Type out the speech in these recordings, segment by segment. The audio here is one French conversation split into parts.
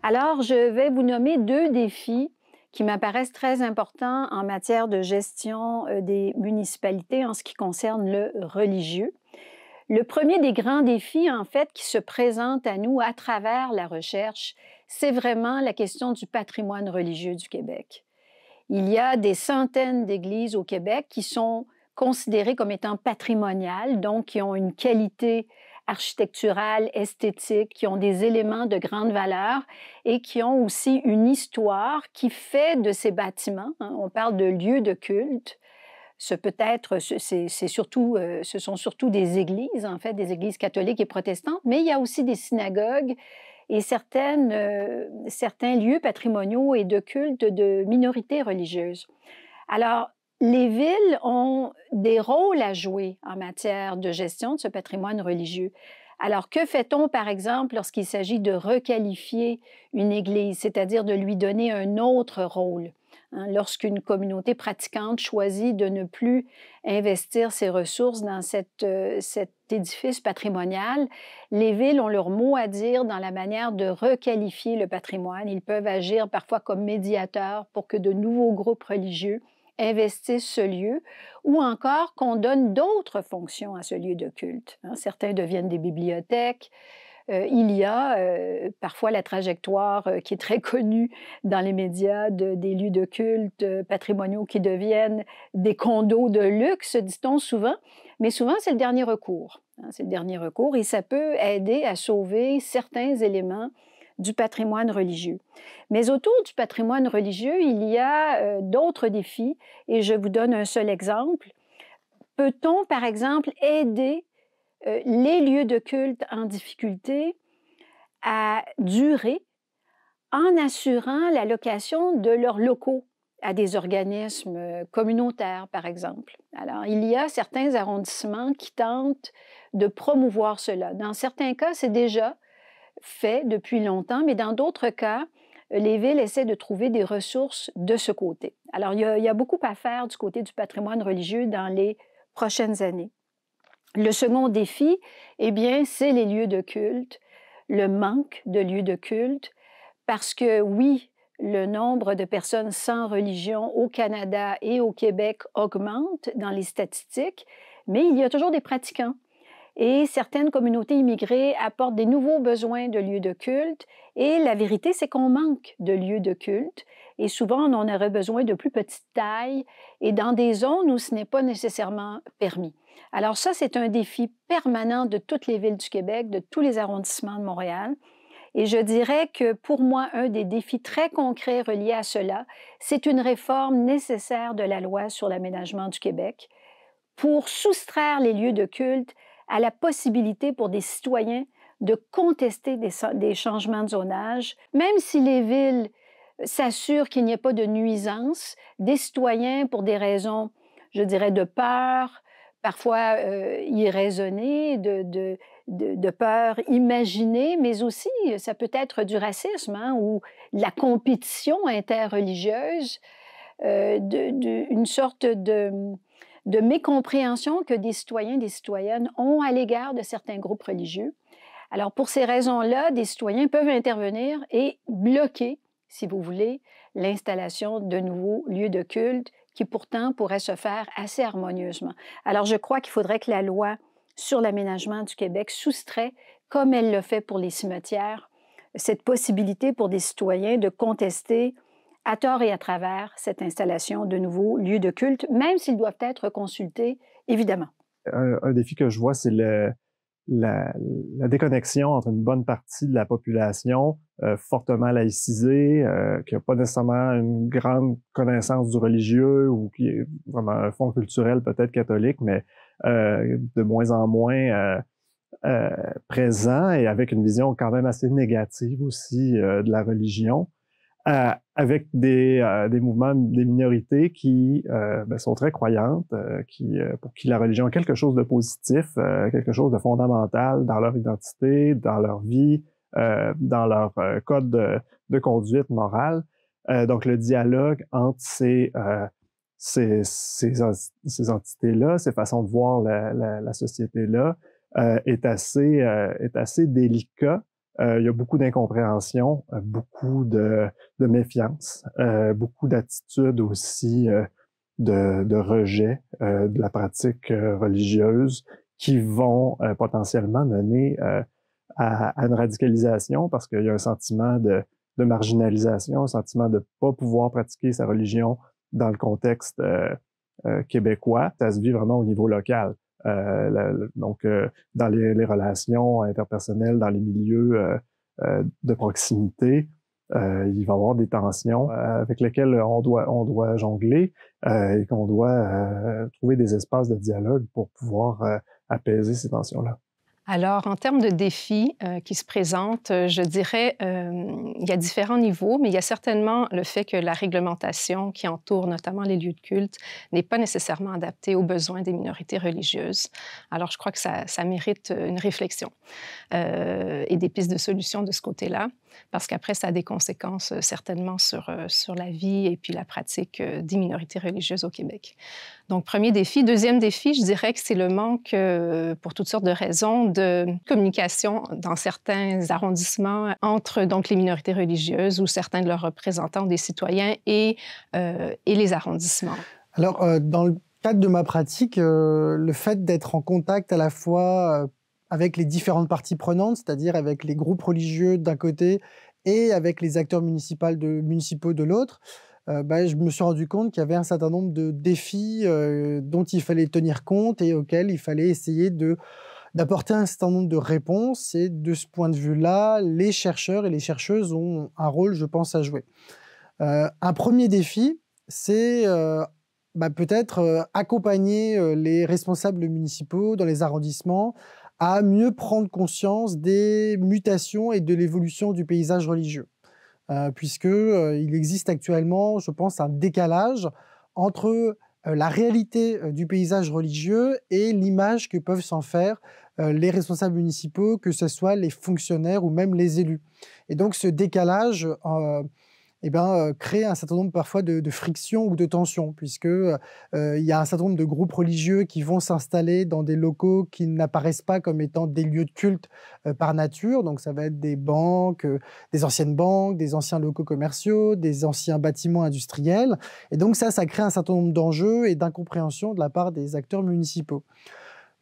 Alors, je vais vous nommer 2 défis qui m'apparaissent très importants en matière de gestion des municipalités en ce qui concerne le religieux. Le premier des grands défis, en fait, qui se présente à nous à travers la recherche, c'est vraiment la question du patrimoine religieux du Québec. Il y a des centaines d'églises au Québec qui sont considérées comme étant patrimoniales, donc qui ont une qualité architecturale, esthétique, qui ont des éléments de grande valeur et qui ont aussi une histoire qui fait de ces bâtiments, hein, on parle de lieux de culte, ce sont surtout des églises, en fait, des églises catholiques et protestantes, mais il y a aussi des synagogues et certains lieux patrimoniaux et de culte de minorités religieuses. Alors, les villes ont des rôles à jouer en matière de gestion de ce patrimoine religieux. Alors, que fait-on, par exemple, lorsqu'il s'agit de requalifier une église, c'est-à-dire de lui donner un autre rôle? Hein, lorsqu'une communauté pratiquante choisit de ne plus investir ses ressources dans cet édifice patrimonial, les villes ont leur mot à dire dans la manière de requalifier le patrimoine. Ils peuvent agir parfois comme médiateurs pour que de nouveaux groupes religieux investissent ce lieu ou encore qu'on donne d'autres fonctions à ce lieu de culte. Hein, certains deviennent des bibliothèques. Il y a parfois la trajectoire qui est très connue dans les médias des lieux de culte patrimoniaux qui deviennent des condos de luxe, dit-on souvent, mais souvent c'est le dernier recours. Hein, c'est le dernier recours et ça peut aider à sauver certains éléments du patrimoine religieux. Mais autour du patrimoine religieux, il y a d'autres défis et je vous donne un seul exemple. Peut-on, par exemple, aider les lieux de culte en difficulté à durer en assurant la location de leurs locaux à des organismes communautaires, par exemple? Alors, il y a certains arrondissements qui tentent de promouvoir cela. Dans certains cas, c'est déjà fait depuis longtemps, mais dans d'autres cas, les villes essaient de trouver des ressources de ce côté. Alors, il y a beaucoup à faire du côté du patrimoine religieux dans les prochaines années. Le second défi, eh bien, c'est les lieux de culte, le manque de lieux de culte, parce que oui, le nombre de personnes sans religion au Canada et au Québec augmente dans les statistiques, mais il y a toujours des pratiquants. Et certaines communautés immigrées apportent des nouveaux besoins de lieux de culte. Et la vérité, c'est qu'on manque de lieux de culte. Et souvent, on en aurait besoin de plus petite taille et dans des zones où ce n'est pas nécessairement permis. Alors ça, c'est un défi permanent de toutes les villes du Québec, de tous les arrondissements de Montréal. Et je dirais que pour moi, un des défis très concrets reliés à cela, c'est une réforme nécessaire de la loi sur l'aménagement du Québec pour soustraire les lieux de culte à la possibilité pour des citoyens de contester des changements de zonage, même si les villes s'assurent qu'il n'y ait pas de nuisance, des citoyens, pour des raisons, je dirais, de peur, parfois irraisonnées, de peur imaginée, mais aussi, ça peut être du racisme, hein, ou la compétition interreligieuse, une sorte de mécompréhension que des citoyens, des citoyennes ont à l'égard de certains groupes religieux. Alors, pour ces raisons-là, des citoyens peuvent intervenir et bloquer, si vous voulez, l'installation de nouveaux lieux de culte qui pourtant pourraient se faire assez harmonieusement. Alors, je crois qu'il faudrait que la loi sur l'aménagement du Québec soustrait, comme elle le fait pour les cimetières, cette possibilité pour des citoyens de contester à tort et à travers cette installation de nouveaux lieux de culte, même s'ils doivent être consultés, évidemment. Un défi que je vois, c'est la déconnexion entre une bonne partie de la population fortement laïcisée, qui n'a pas nécessairement une grande connaissance du religieux ou qui est vraiment un fond culturel peut-être catholique, mais de moins en moins présent et avec une vision quand même assez négative aussi de la religion. Avec des mouvements, des minorités qui sont très croyantes, pour qui la religion est quelque chose de positif, quelque chose de fondamental dans leur identité, dans leur vie, dans leur code de conduite morale. Donc, le dialogue entre ces entités-là, ces façons de voir la société-là, est assez délicat. Il y a beaucoup d'incompréhension, beaucoup de méfiance, beaucoup d'attitudes aussi de rejet de la pratique religieuse qui vont potentiellement mener à une radicalisation parce qu'il y a un sentiment de marginalisation, un sentiment de pas pouvoir pratiquer sa religion dans le contexte québécois. Ça se vit vraiment au niveau local. Donc, dans les relations interpersonnelles, dans les milieux de proximité, il va y avoir des tensions avec lesquelles on doit jongler et qu'on doit trouver des espaces de dialogue pour pouvoir apaiser ces tensions-là. Alors, en termes de défis qui se présentent, je dirais il y a différents niveaux, mais il y a certainement le fait que la réglementation qui entoure notamment les lieux de culte n'est pas nécessairement adaptée aux besoins des minorités religieuses. Alors, je crois que ça mérite une réflexion et des pistes de solutions de ce côté-là, parce qu'après, ça a des conséquences certainement sur la vie et puis la pratique des minorités religieuses au Québec. Donc, premier défi. Deuxième défi, je dirais que c'est le manque, pour toutes sortes de raisons, de communication dans certains arrondissements entre donc, les minorités religieuses ou certains de leurs représentants, des citoyens et les arrondissements. Alors, dans le cadre de ma pratique, le fait d'être en contact à la fois avec les différentes parties prenantes, c'est-à-dire avec les groupes religieux d'un côté et avec les acteurs municipaux de l'autre, je me suis rendu compte qu'il y avait un certain nombre de défis dont il fallait tenir compte et auxquels il fallait essayer d'apporter un certain nombre de réponses. Et de ce point de vue-là, les chercheurs et les chercheuses ont un rôle, je pense, à jouer. Un premier défi, c'est peut-être accompagner les responsables municipaux dans les arrondissements à mieux prendre conscience des mutations et de l'évolution du paysage religieux. Puisqu'il existe actuellement, je pense, un décalage entre la réalité du paysage religieux et l'image que peuvent s'en faire les responsables municipaux, que ce soit les fonctionnaires ou même les élus. Et donc ce décalage crée un certain nombre parfois de frictions ou de tensions, puisque il y a un certain nombre de groupes religieux qui vont s'installer dans des locaux qui n'apparaissent pas comme étant des lieux de culte par nature. Donc ça va être des banques, des anciennes banques, des anciens locaux commerciaux, des anciens bâtiments industriels. Et donc ça crée un certain nombre d'enjeux et d'incompréhension de la part des acteurs municipaux.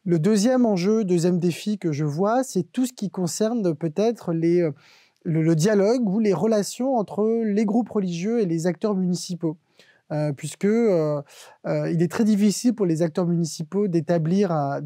Le deuxième défi que je vois, c'est tout ce qui concerne peut-être le dialogue ou les relations entre les groupes religieux et les acteurs municipaux. Puisque il est très difficile pour les acteurs municipaux d'établir un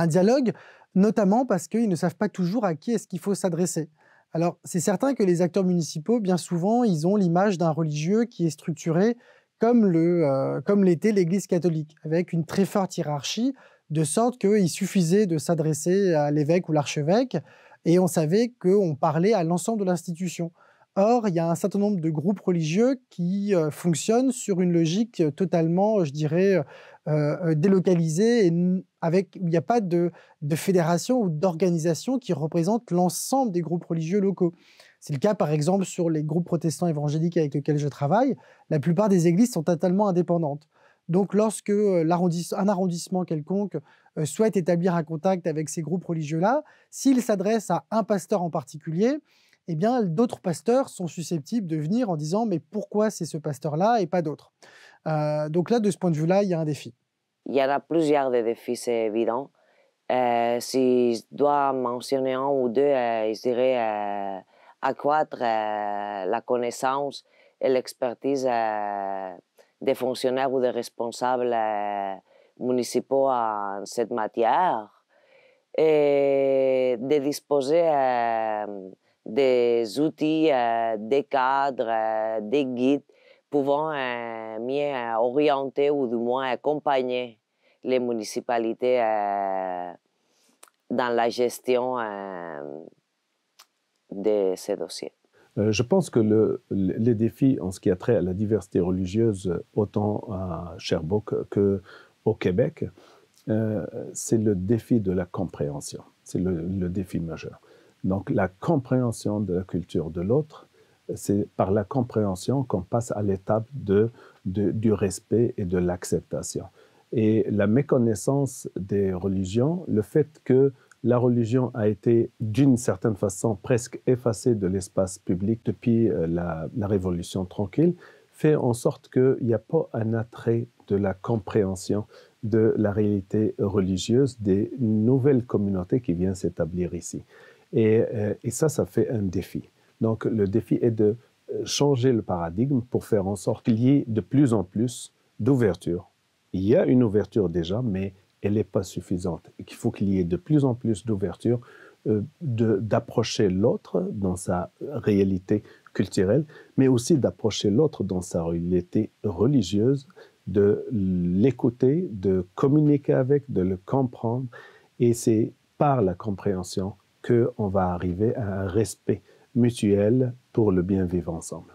dialogue, notamment parce qu'ils ne savent pas toujours à qui est-ce qu'il faut s'adresser. Alors, c'est certain que les acteurs municipaux, bien souvent, ils ont l'image d'un religieux qui est structuré comme l'était l'Église catholique, avec une très forte hiérarchie, de sorte qu'il suffisait de s'adresser à l'évêque ou l'archevêque, et on savait qu'on parlait à l'ensemble de l'institution. Or, il y a un certain nombre de groupes religieux qui fonctionnent sur une logique totalement, je dirais, délocalisée, et où il n'y a pas de fédération ou d'organisation qui représente l'ensemble des groupes religieux locaux. C'est le cas, par exemple, sur les groupes protestants évangéliques avec lesquels je travaille. La plupart des églises sont totalement indépendantes. Donc, lorsque un arrondissement quelconque souhaite établir un contact avec ces groupes religieux-là, s'il s'adresse à un pasteur en particulier, eh bien, d'autres pasteurs sont susceptibles de venir en disant « mais pourquoi c'est ce pasteur-là et pas d'autres ?» Donc là, de ce point de vue-là, il y a un défi. Il y en a plusieurs de défis, c'est évident. Si je dois mentionner un ou deux, je dirais accroître la connaissance et l'expertise des fonctionnaires ou des responsables municipaux en cette matière et de disposer des outils, des cadres, des guides pouvant mieux orienter ou du moins accompagner les municipalités dans la gestion de ces dossiers. Je pense que les défis en ce qui a trait à la diversité religieuse, autant à Sherbrooke qu'au Québec, c'est le défi de la compréhension. C'est le défi majeur. Donc, la compréhension de la culture de l'autre, c'est par la compréhension qu'on passe à l'étape du respect et de l'acceptation. Et la méconnaissance des religions, le fait que la religion a été d'une certaine façon presque effacée de l'espace public depuis la Révolution tranquille, fait en sorte qu'il n'y a pas un attrait de la compréhension de la réalité religieuse des nouvelles communautés qui viennent s'établir ici. Et ça fait un défi. Donc le défi est de changer le paradigme pour faire en sorte qu'il y ait de plus en plus d'ouverture. Il y a une ouverture déjà, mais elle n'est pas suffisante. Il faut qu'il y ait de plus en plus d'ouverture, d'approcher l'autre dans sa réalité culturelle, mais aussi d'approcher l'autre dans sa réalité religieuse, de l'écouter, de communiquer avec, de le comprendre. Et c'est par la compréhension qu'on va arriver à un respect mutuel pour le bien vivre ensemble.